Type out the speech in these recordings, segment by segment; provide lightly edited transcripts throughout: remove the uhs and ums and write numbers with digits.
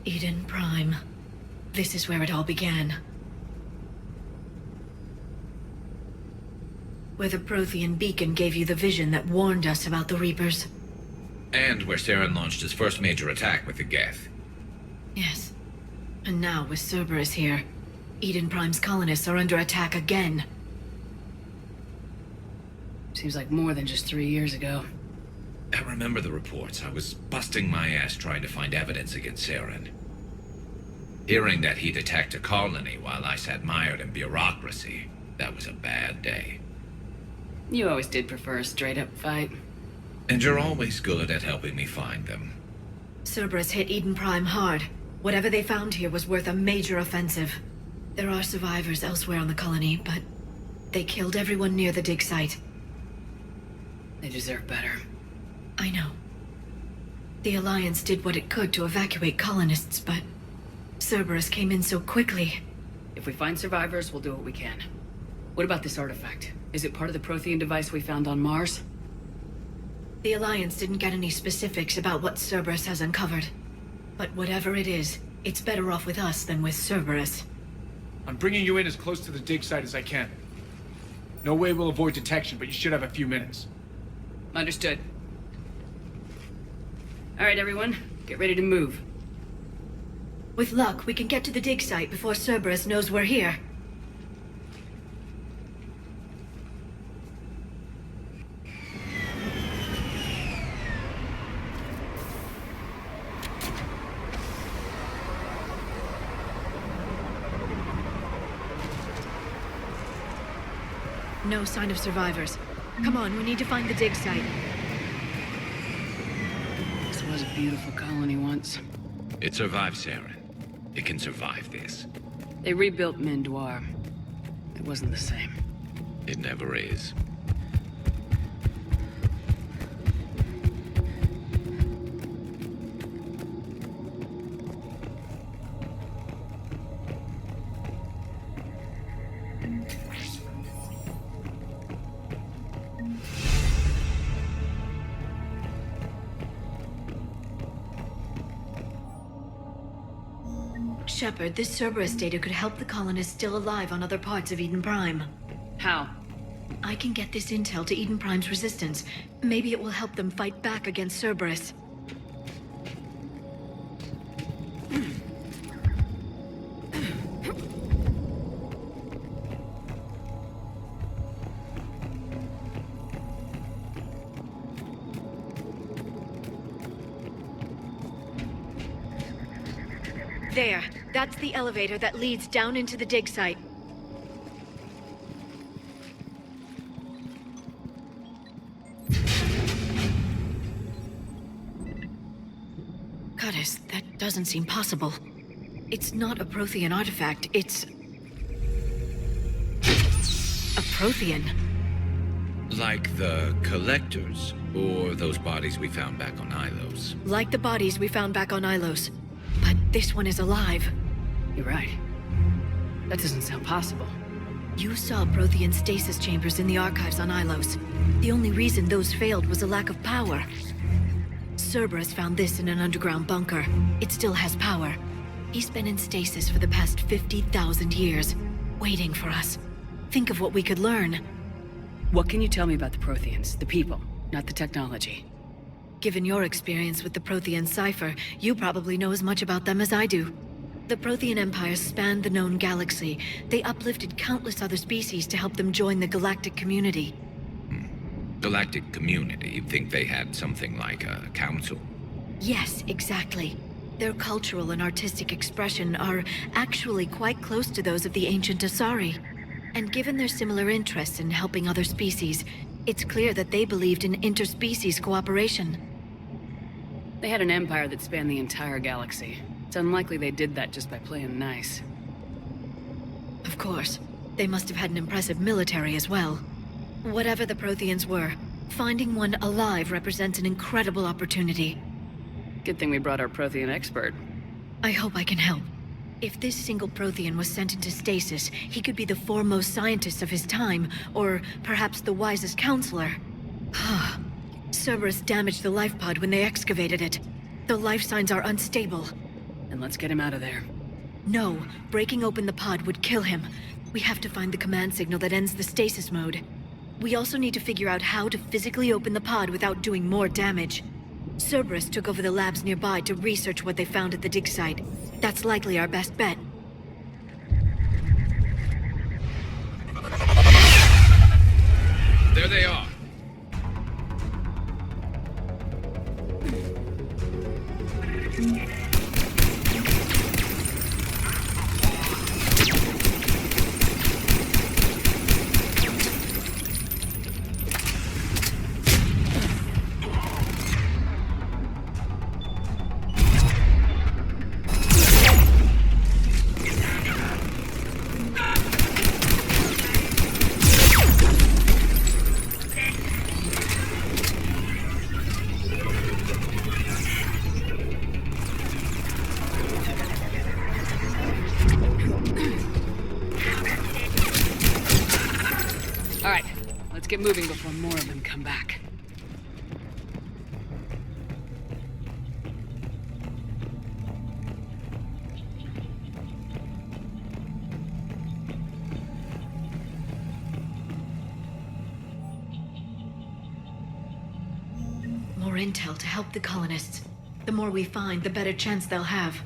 Eden Prime. This is where it all began. Where the Prothean beacon gave you the vision that warned us about the Reapers. And where Saren launched his first major attack with the Geth. Yes. And now, with Cerberus here, Eden Prime's colonists are under attack again. Seems like more than just 3 years ago. I remember the reports. I was busting my ass trying to find evidence against Saren. Hearing that he'd attacked a colony while I sat mired in bureaucracy, that was a bad day. You always did prefer a straight-up fight. And you're always good at helping me find them. Cerberus hit Eden Prime hard. Whatever they found here was worth a major offensive. There are survivors elsewhere on the colony, but they killed everyone near the dig site. They deserve better. I know. The Alliance did what it could to evacuate colonists, but Cerberus came in so quickly. If we find survivors, we'll do what we can. What about this artifact? Is it part of the Prothean device we found on Mars? The Alliance didn't get any specifics about what Cerberus has uncovered. But whatever it is, it's better off with us than with Cerberus. I'm bringing you in as close to the dig site as I can. No way we'll avoid detection, but you should have a few minutes. Understood. All right, everyone. Get ready to move. With luck, we can get to the dig site before Cerberus knows we're here. No sign of survivors. Come on, we need to find the dig site. This was a beautiful colony once. It survived Saren. It can survive this. They rebuilt Mendoir. It wasn't the same. It never is. Shepard, this Cerberus data could help the colonists still alive on other parts of Eden Prime. How? I can get this intel to Eden Prime's resistance. Maybe it will help them fight back against Cerberus. There. That's the elevator that leads down into the dig site. Goddess, that doesn't seem possible. It's not a Prothean artifact, it's a Prothean. Like the Collectors, or those bodies we found back on Ilos. Like the bodies we found back on Ilos. But this one is alive. You're right. That doesn't sound possible. You saw Prothean stasis chambers in the archives on Ilos. The only reason those failed was a lack of power. Cerberus found this in an underground bunker. It still has power. He's been in stasis for the past 50,000 years, waiting for us. Think of what we could learn. What can you tell me about the Protheans, the people, not the technology? Given your experience with the Prothean cipher, you probably know as much about them as I do. The Prothean Empire spanned the known galaxy. They uplifted countless other species to help them join the galactic community. Galactic community? You'd think they had something like a council? Yes, exactly. Their cultural and artistic expression are actually quite close to those of the ancient Asari. And given their similar interests in helping other species, it's clear that they believed in interspecies cooperation. They had an empire that spanned the entire galaxy. It's unlikely they did that just by playing nice. Of course. They must have had an impressive military as well. Whatever the Protheans were, finding one alive represents an incredible opportunity. Good thing we brought our Prothean expert. I hope I can help. If this single Prothean was sent into stasis, he could be the foremost scientist of his time, or perhaps the wisest counselor. Cerberus damaged the life pod when they excavated it. The life signs are unstable. Then let's get him out of there. No, breaking open the pod would kill him. We have to find the command signal that ends the stasis mode. We also need to figure out how to physically open the pod without doing more damage. Cerberus took over the labs nearby to research what they found at the dig site. That's likely our best bet. There they are. Alright, let's get moving before more of them come back. More intel to help the colonists. The more we find, the better chance they'll have.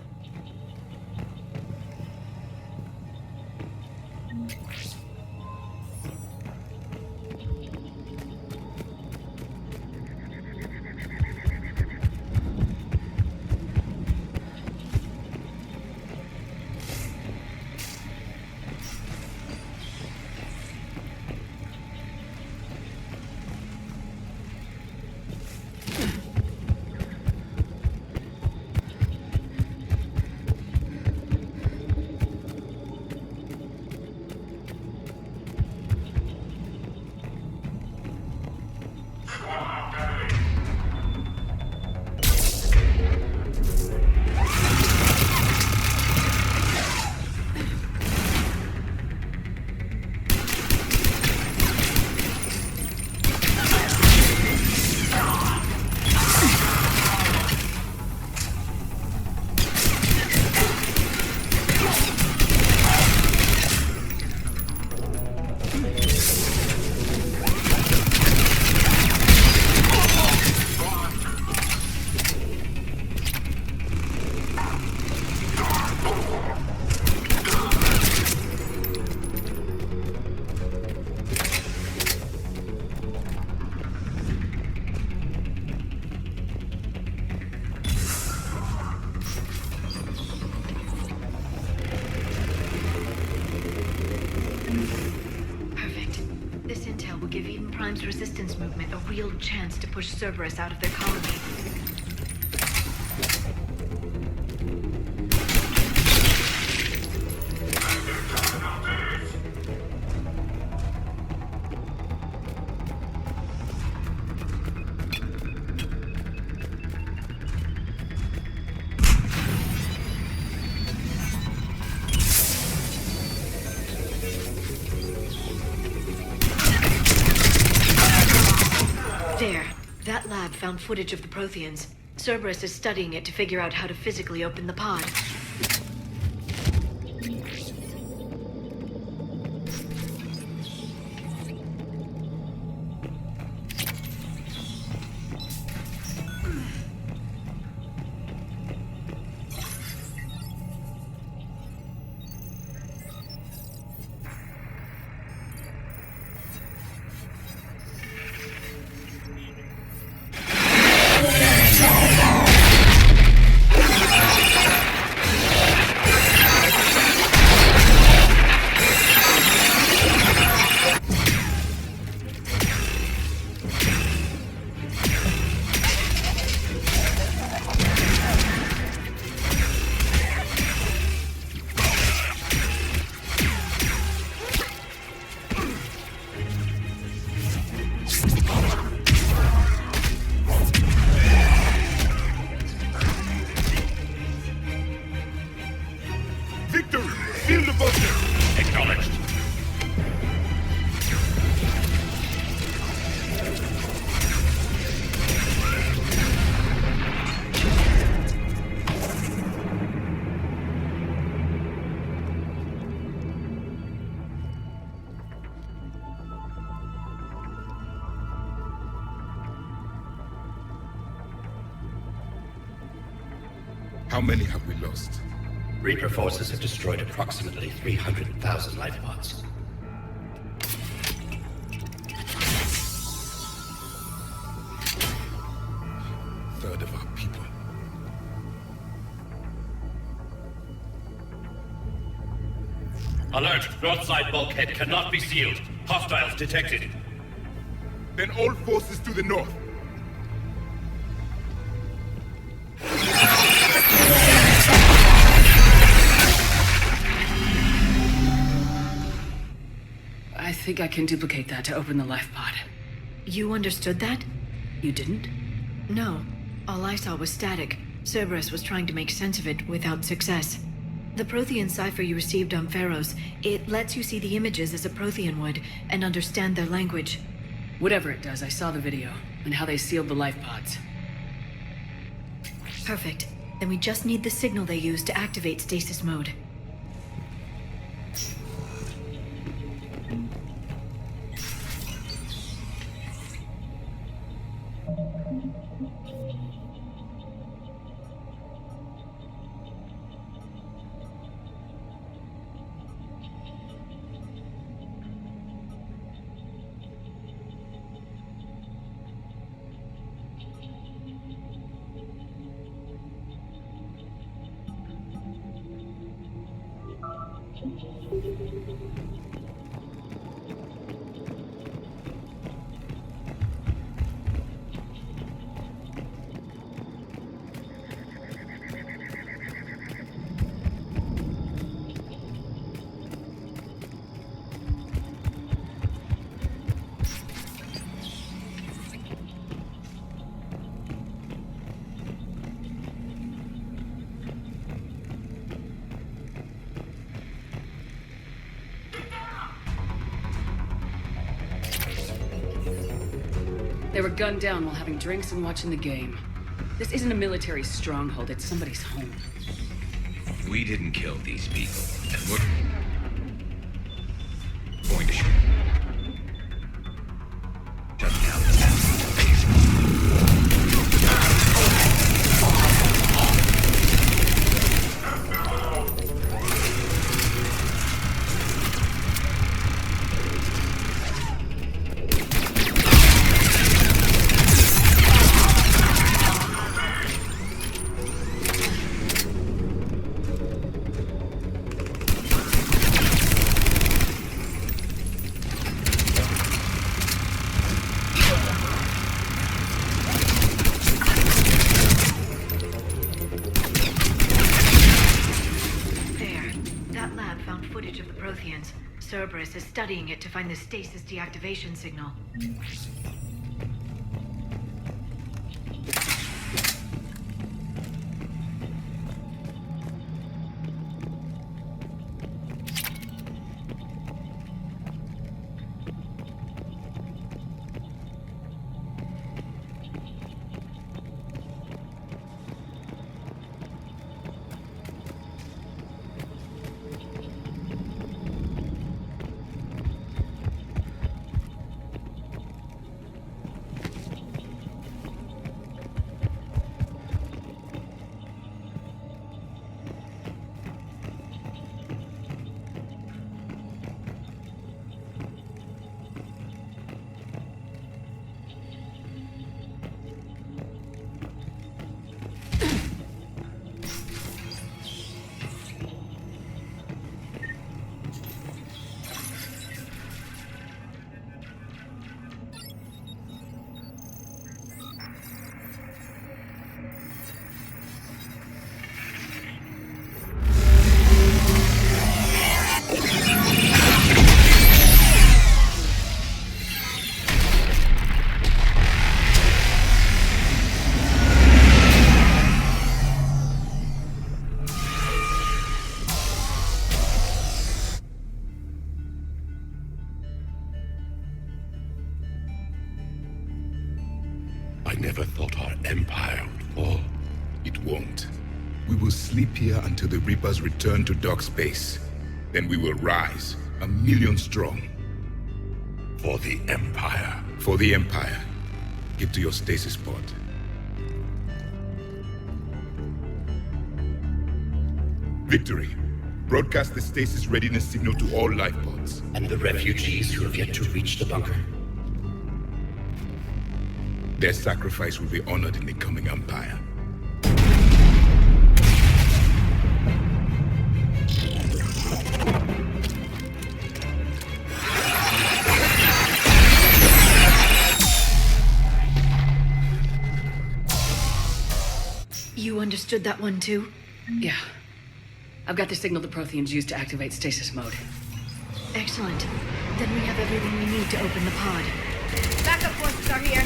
Resistance movement a real chance to push Cerberus out of their colony. There. That lab found footage of the Protheans. Cerberus is studying it to figure out how to physically open the pod. How many have we lost? Reaper forces have destroyed approximately 300,000 life pods. Third of our people. Alert! North side bulkhead cannot be sealed. Hostiles detected. Then all forces to the north. I think I can duplicate that to open the life pod. You understood that? You didn't? No. All I saw was static. Cerberus was trying to make sense of it without success. The Prothean cipher you received on Pharaohs, it lets you see the images as a Prothean would, and understand their language. Whatever it does, I saw the video, and how they sealed the life pods. Perfect. Then we just need the signal they use to activate stasis mode. They were gunned down while having drinks and watching the game. This isn't a military stronghold, it's somebody's home. We didn't kill these people, and we're going to shut down the base. Cerberus is studying it to find the stasis deactivation signal. I never thought our empire would fall. It won't. We will sleep here until the Reapers return to dark space. Then we will rise, 1,000,000 strong. For the Empire. For the Empire. Get to your stasis pod. Victory. Broadcast the stasis readiness signal to all life pods. And the refugees who have yet to reach the bunker. Their sacrifice will be honored in the coming Empire. You understood that one too? Yeah. I've got the signal the Protheans used to activate stasis mode. Excellent. Then we have everything we need to open the pod. Backup forces are here.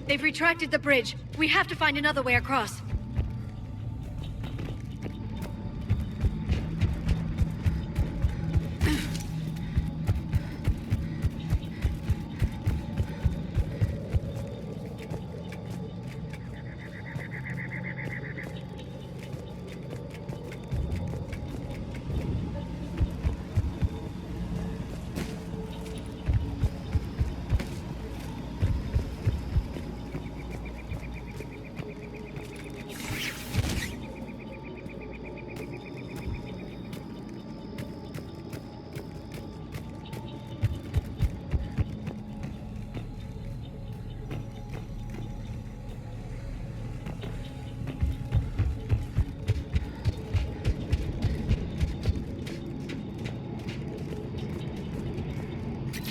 They've retracted the bridge. We have to find another way across.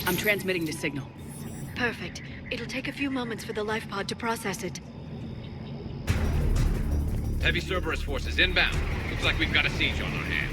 I'm transmitting the signal. Perfect. It'll take a few moments for the life pod to process it. Heavy Cerberus forces inbound. Looks like we've got a siege on our hands.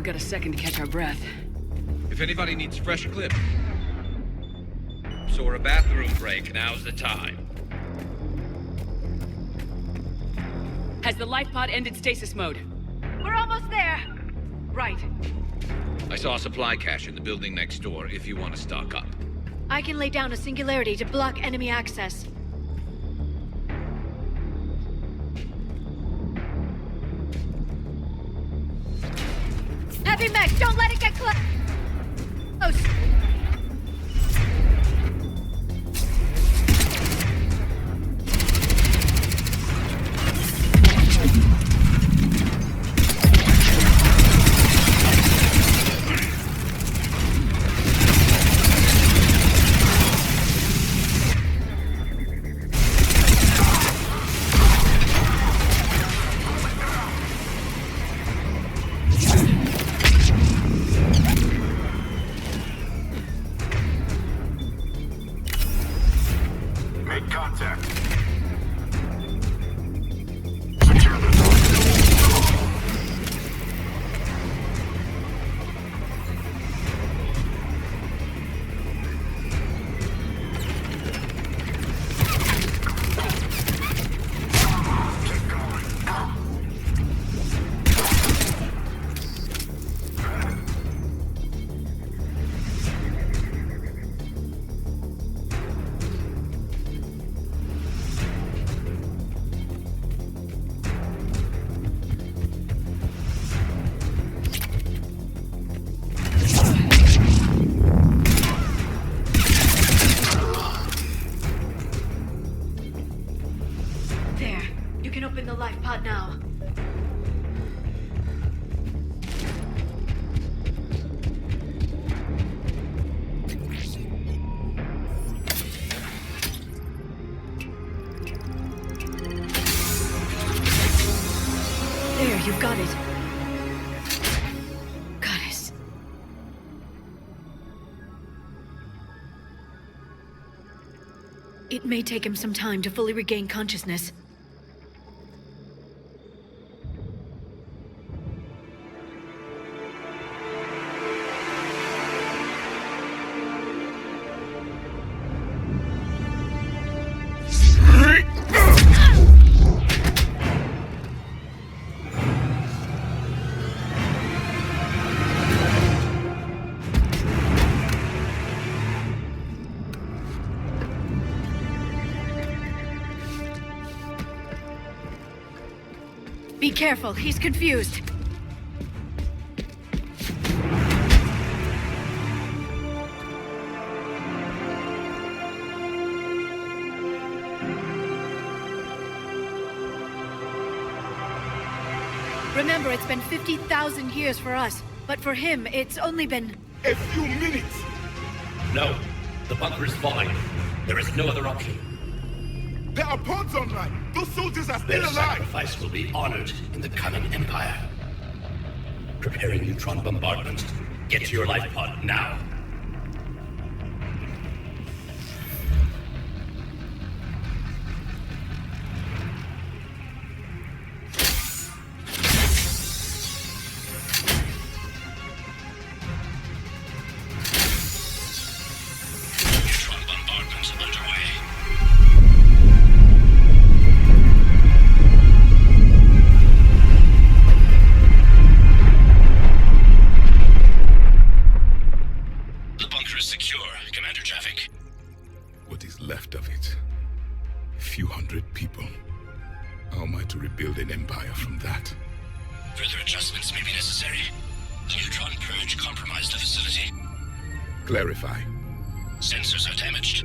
Got a second to catch our breath. If anybody needs fresh clip, or a bathroom break, now's the time. Has the life pod ended stasis mode? We're almost there. Right. I saw a supply cache in the building next door if you want to stock up. I can lay down a singularity to block enemy access. Heavy mech, don't let it get close! Make contact. Secure the door. There. You can open the life pod now. There, you've got it. Goddess. It may take him some time to fully regain consciousness. Be careful, he's confused. Remember, it's been 50,000 years for us, but for him, it's only been... A few minutes! No. The bunker is falling. There is no other option. There are pods online! Those soldiers are Their still alive! sacrifice will be honored in the coming Empire. Preparing neutron bombardment. Get to your life pod now. Neutron bombardment underway. The bunker is secure, Commander Javik. What is left of it? A few hundred people. How am I to rebuild an empire from that? Further adjustments may be necessary. The neutron purge compromised the facility. Clarify. Sensors are damaged.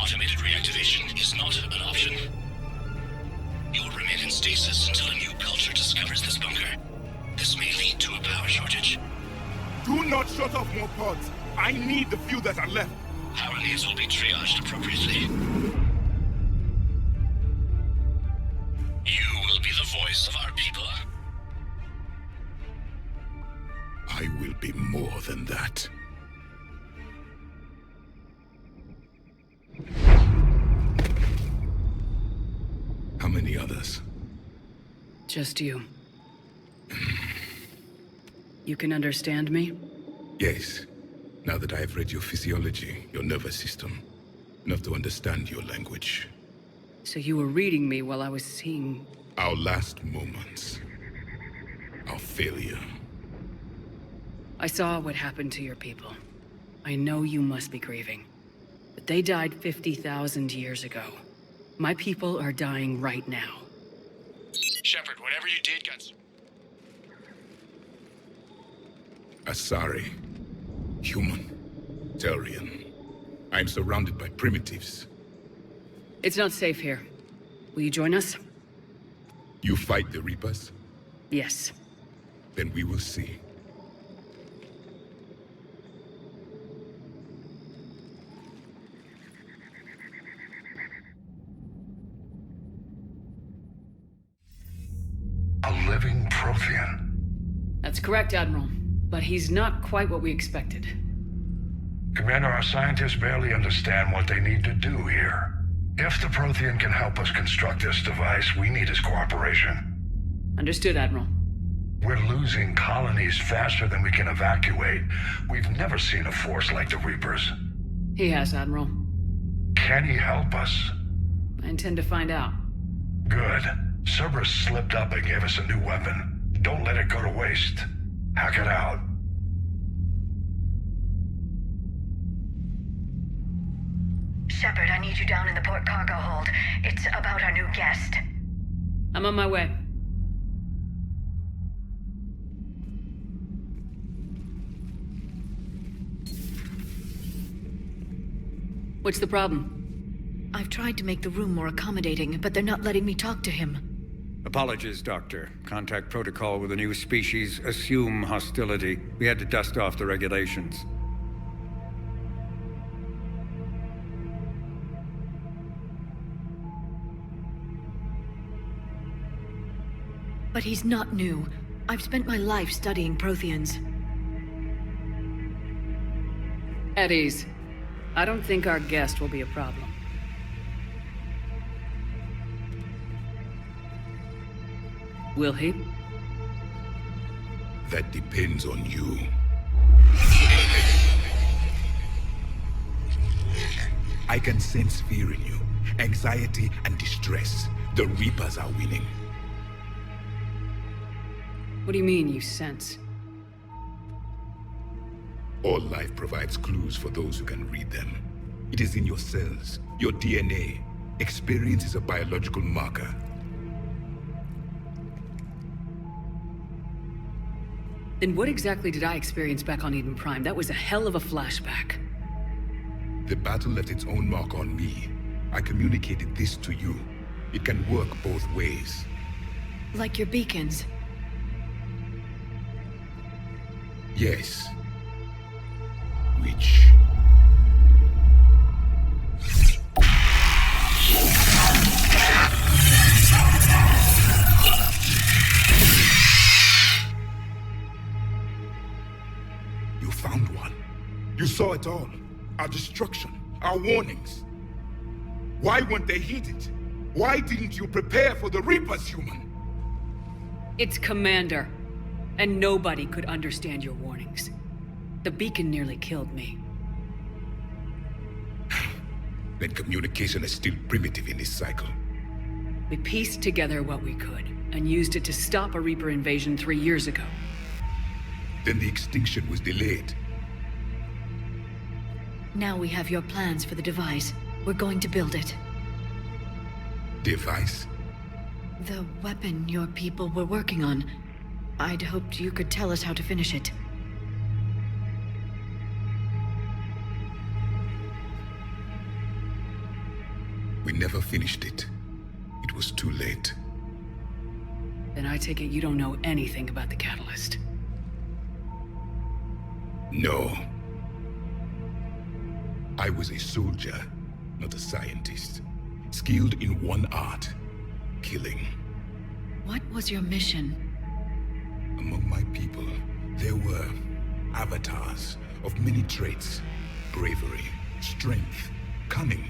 Automated reactivation is not an option. You will remain in stasis until a new culture discovers this bunker. This may lead to a power shortage. Do not shut off more pods! I need the few that are left! Power needs will be triaged appropriately. You will be the voice of our people. I will be more than that. How many others? Just you. You can understand me? Yes. Now that I have read your physiology, your nervous system, enough to understand your language. So you were reading me while I was seeing... Our last moments. Our failure. I saw what happened to your people. I know you must be grieving. But they died 50,000 years ago. My people are dying right now. Shepard, whatever you did, guns. Asari. Human. Turian. I'm surrounded by primitives. It's not safe here. Will you join us? You fight the Reapers? Yes. Then we will see. A living Prothean. That's correct, Admiral. But he's not quite what we expected. Commander, our scientists barely understand what they need to do here. If the Prothean can help us construct this device, we need his cooperation. Understood, Admiral. We're losing colonies faster than we can evacuate. We've never seen a force like the Reapers. He has, Admiral. Can he help us? I intend to find out. Good. Cerberus slipped up and gave us a new weapon. Don't let it go to waste. Hack it out. Shepard, I need you down in the port cargo hold. It's about our new guest. I'm on my way. What's the problem? I've tried to make the room more accommodating, but they're not letting me talk to him. Apologies, Doctor. Contact protocol with a new species. Assume hostility. We had to dust off the regulations. But he's not new. I've spent my life studying Protheans. At ease. I don't think our guest will be a problem. Will he? That depends on you. I can sense fear in you, anxiety and distress. The Reapers are winning. What do you mean, you sense? All life provides clues for those who can read them. It is in your cells, your DNA. Experience is a biological marker. Then what exactly did I experience back on Eden Prime? That was a hell of a flashback. The battle left its own mark on me. I communicated this to you. It can work both ways. Like your beacons. Yes. Which... You found one. You saw it all. Our destruction, our warnings. Why weren't they heeded? Why didn't you prepare for the Reapers, human? It's Commander. And nobody could understand your warnings. The beacon nearly killed me. Then communication is still primitive in this cycle. We pieced together what we could, and used it to stop a Reaper invasion 3 years ago. Then the extinction was delayed. Now we have your plans for the device. We're going to build it. Device? The weapon your people were working on. I'd hoped you could tell us how to finish it. We never finished it. It was too late. Then I take it you don't know anything about the catalyst. No. I was a soldier, not a scientist. Skilled in one art, killing. What was your mission? Among my people, there were avatars of many traits. Bravery, strength, cunning.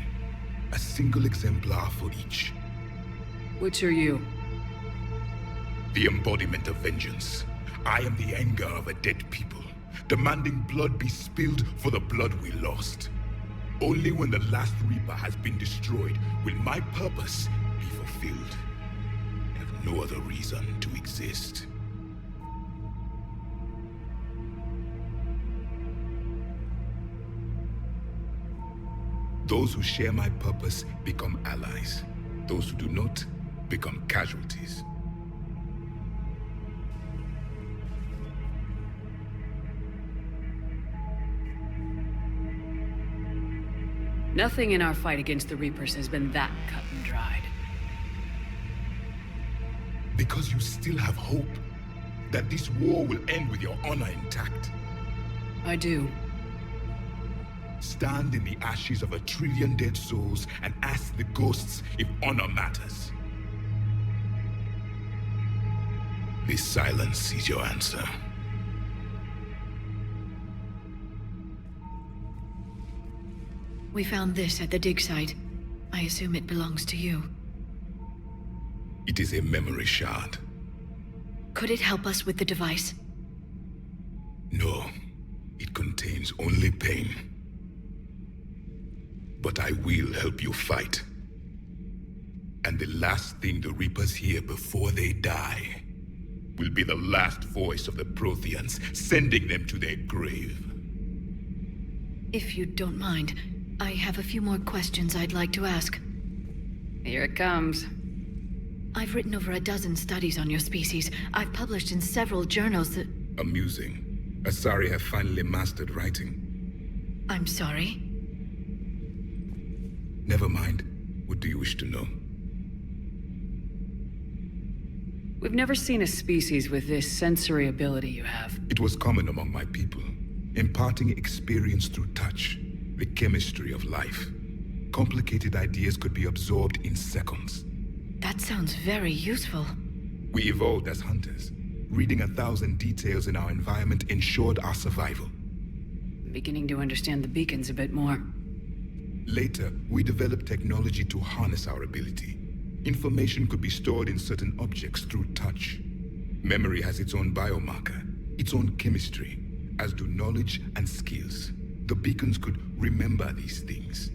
A single exemplar for each. Which are you? The embodiment of vengeance. I am the anger of a dead people, demanding blood be spilled for the blood we lost. Only when the last Reaper has been destroyed will my purpose be fulfilled. I have no other reason to exist. Those who share my purpose become allies. Those who do not become casualties. Nothing in our fight against the Reapers has been that cut and dried. Because you still have hope that this war will end with your honor intact. I do. Stand in the ashes of 1 trillion dead souls and ask the ghosts if honor matters. This silence is your answer. We found this at the dig site. I assume it belongs to you. It is a memory shard. Could it help us with the device? No, it contains only pain. But I will help you fight. And the last thing the Reapers hear before they die will be the last voice of the Protheans, sending them to their grave. If you don't mind, I have a few more questions I'd like to ask. Here it comes. I've written over a dozen studies on your species. I've published in several journals that... Amusing. Asari have finally mastered writing. I'm sorry? Never mind. What do you wish to know? We've never seen a species with this sensory ability you have. It was common among my people, imparting experience through touch, the chemistry of life. Complicated ideas could be absorbed in seconds. That sounds very useful. We evolved as hunters. Reading 1,000 details in our environment ensured our survival. I'm beginning to understand the beacons a bit more. Later, we developed technology to harness our ability. Information could be stored in certain objects through touch. Memory has its own biomarker, its own chemistry, as do knowledge and skills. The beacons could remember these things.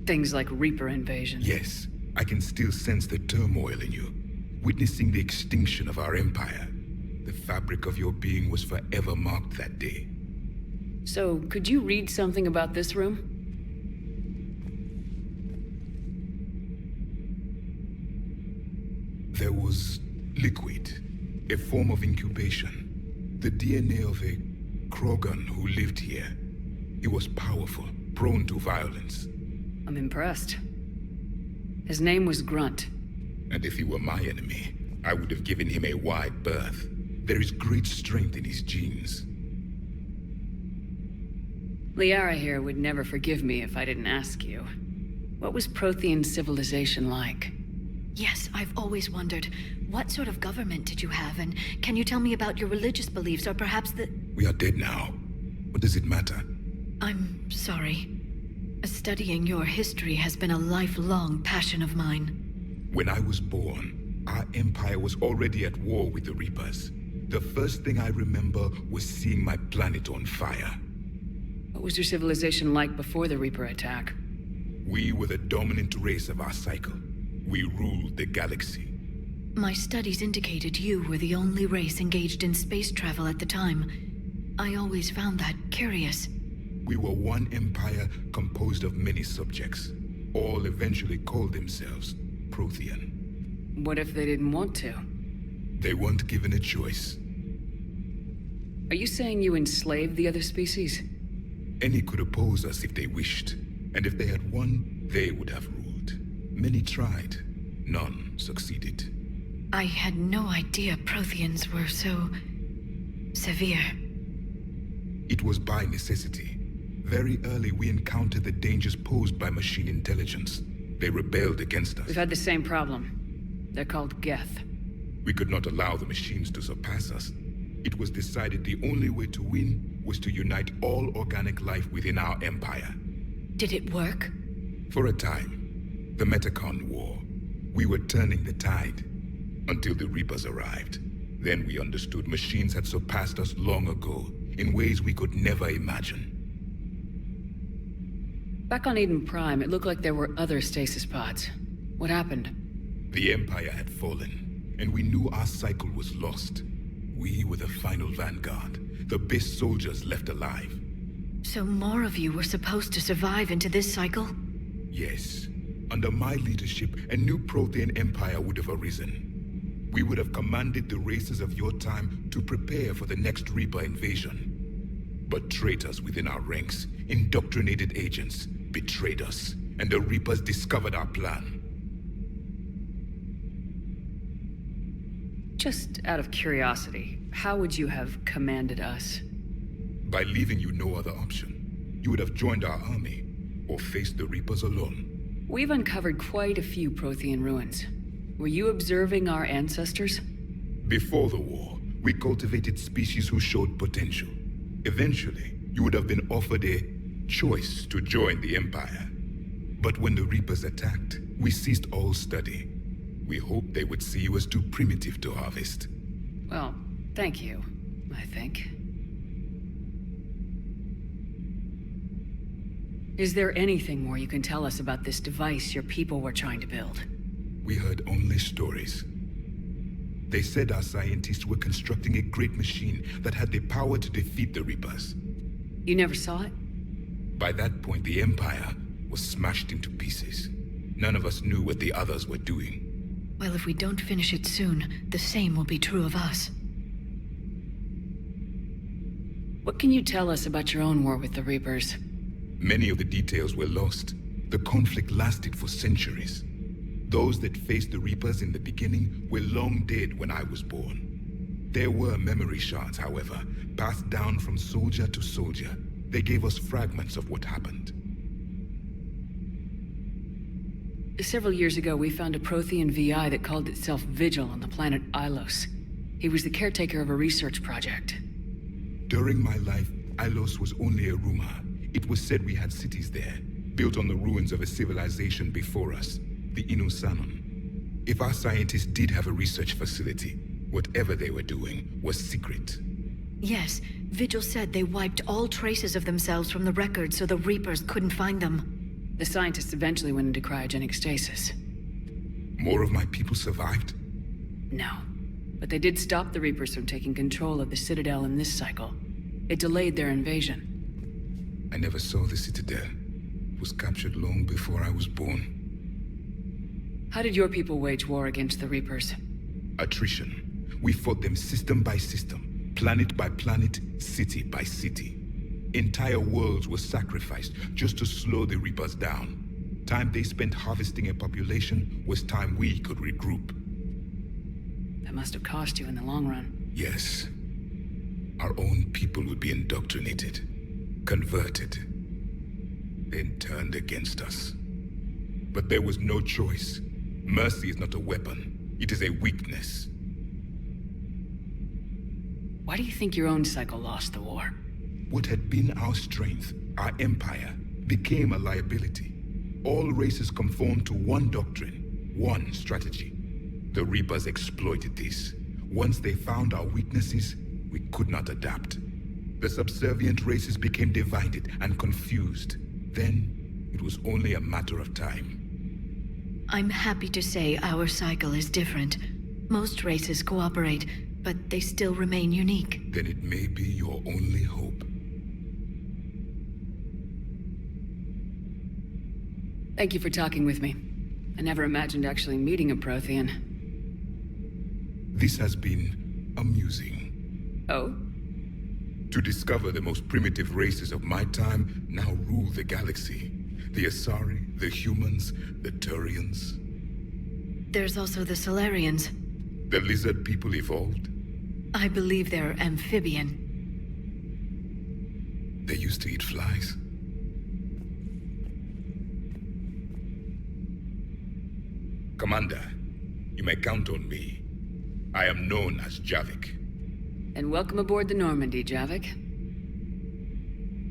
Things like Reaper invasion. Yes, I can still sense the turmoil in you, witnessing the extinction of our empire. The fabric of your being was forever marked that day. So, could you read something about this room? There was liquid, a form of incubation. The DNA of a Krogan who lived here. He was powerful, prone to violence. I'm impressed. His name was Grunt. And if he were my enemy, I would have given him a wide berth. There is great strength in his genes. Liara here would never forgive me if I didn't ask you. What was Prothean civilization like? Yes, I've always wondered, what sort of government did you have, and can you tell me about your religious beliefs, or perhaps the... We are dead now. What does it matter? I'm sorry. Studying your history has been a lifelong passion of mine. When I was born, our empire was already at war with the Reapers. The first thing I remember was seeing my planet on fire. What was your civilization like before the Reaper attack? We were the dominant race of our cycle. We ruled the galaxy. My studies indicated you were the only race engaged in space travel at the time. I always found that curious. We were one empire composed of many subjects. All eventually called themselves Prothean. What if they didn't want to? They weren't given a choice. Are you saying you enslaved the other species? Any could oppose us if they wished. And if they had won, they would have ruled. Many tried. None succeeded. I had no idea Protheans were so... severe. It was by necessity. Very early we encountered the dangers posed by machine intelligence. They rebelled against us. We've had the same problem. They're called Geth. We could not allow the machines to surpass us. It was decided the only way to win was to unite all organic life within our empire. Did it work? For a time. The Metacon War. We were turning the tide. Until the Reapers arrived. Then we understood machines had surpassed us long ago, in ways we could never imagine. Back on Eden Prime, it looked like there were other stasis pods. What happened? The Empire had fallen, and we knew our cycle was lost. We were the final vanguard, the best soldiers left alive. So more of you were supposed to survive into this cycle? Yes. Under my leadership, a new Prothean empire would have arisen. We would have commanded the races of your time to prepare for the next Reaper invasion. But traitors within our ranks, indoctrinated agents, betrayed us, and the Reapers discovered our plan. Just out of curiosity, how would you have commanded us? By leaving you no other option. You would have joined our army, or faced the Reapers alone. We've uncovered quite a few Prothean ruins. Were you observing our ancestors? Before the war, we cultivated species who showed potential. Eventually, you would have been offered a choice to join the Empire. But when the Reapers attacked, we ceased all study. We hoped they would see you as too primitive to harvest. Well, thank you, I think. Is there anything more you can tell us about this device your people were trying to build? We heard only stories. They said our scientists were constructing a great machine that had the power to defeat the Reapers. You never saw it? By that point, the Empire was smashed into pieces. None of us knew what the others were doing. Well, if we don't finish it soon, the same will be true of us. What can you tell us about your own war with the Reapers? Many of the details were lost. The conflict lasted for centuries. Those that faced the Reapers in the beginning were long dead when I was born. There were memory shards, however, passed down from soldier to soldier. They gave us fragments of what happened. Several years ago, we found a Prothean VI that called itself Vigil on the planet Ilos. He was the caretaker of a research project. During my life, Ilos was only a rumor. It was said we had cities there, built on the ruins of a civilization before us, the Inusanon. If our scientists did have a research facility, whatever they were doing was secret. Yes, Vigil said they wiped all traces of themselves from the records so the Reapers couldn't find them. The scientists eventually went into cryogenic stasis. More of my people survived? No. But they did stop the Reapers from taking control of the Citadel in this cycle. It delayed their invasion. I never saw the Citadel. It was captured long before I was born. How did your people wage war against the Reapers? Attrition. We fought them system by system, planet by planet, city by city. Entire worlds were sacrificed just to slow the Reapers down. Time they spent harvesting a population was time we could regroup. That must have cost you in the long run. Yes. Our own people would be indoctrinated, converted, then turned against us. But there was no choice. Mercy is not a weapon. It is a weakness. Why do you think your own cycle lost the war? What had been our strength, our empire, became a liability. All races conformed to one doctrine, one strategy. The Reapers exploited this. Once they found our weaknesses, we could not adapt. The subservient races became divided and confused. Then, it was only a matter of time. I'm happy to say our cycle is different. Most races cooperate, but they still remain unique. Then it may be your only hope. Thank you for talking with me. I never imagined actually meeting a Prothean. This has been amusing. Oh? To discover the most primitive races of my time now rule the galaxy. The Asari, the humans, the Turians. There's also the Solarians. The lizard people evolved? I believe they're amphibian. They used to eat flies. Commander, you may count on me. I am known as Javik. And welcome aboard the Normandy, Javik.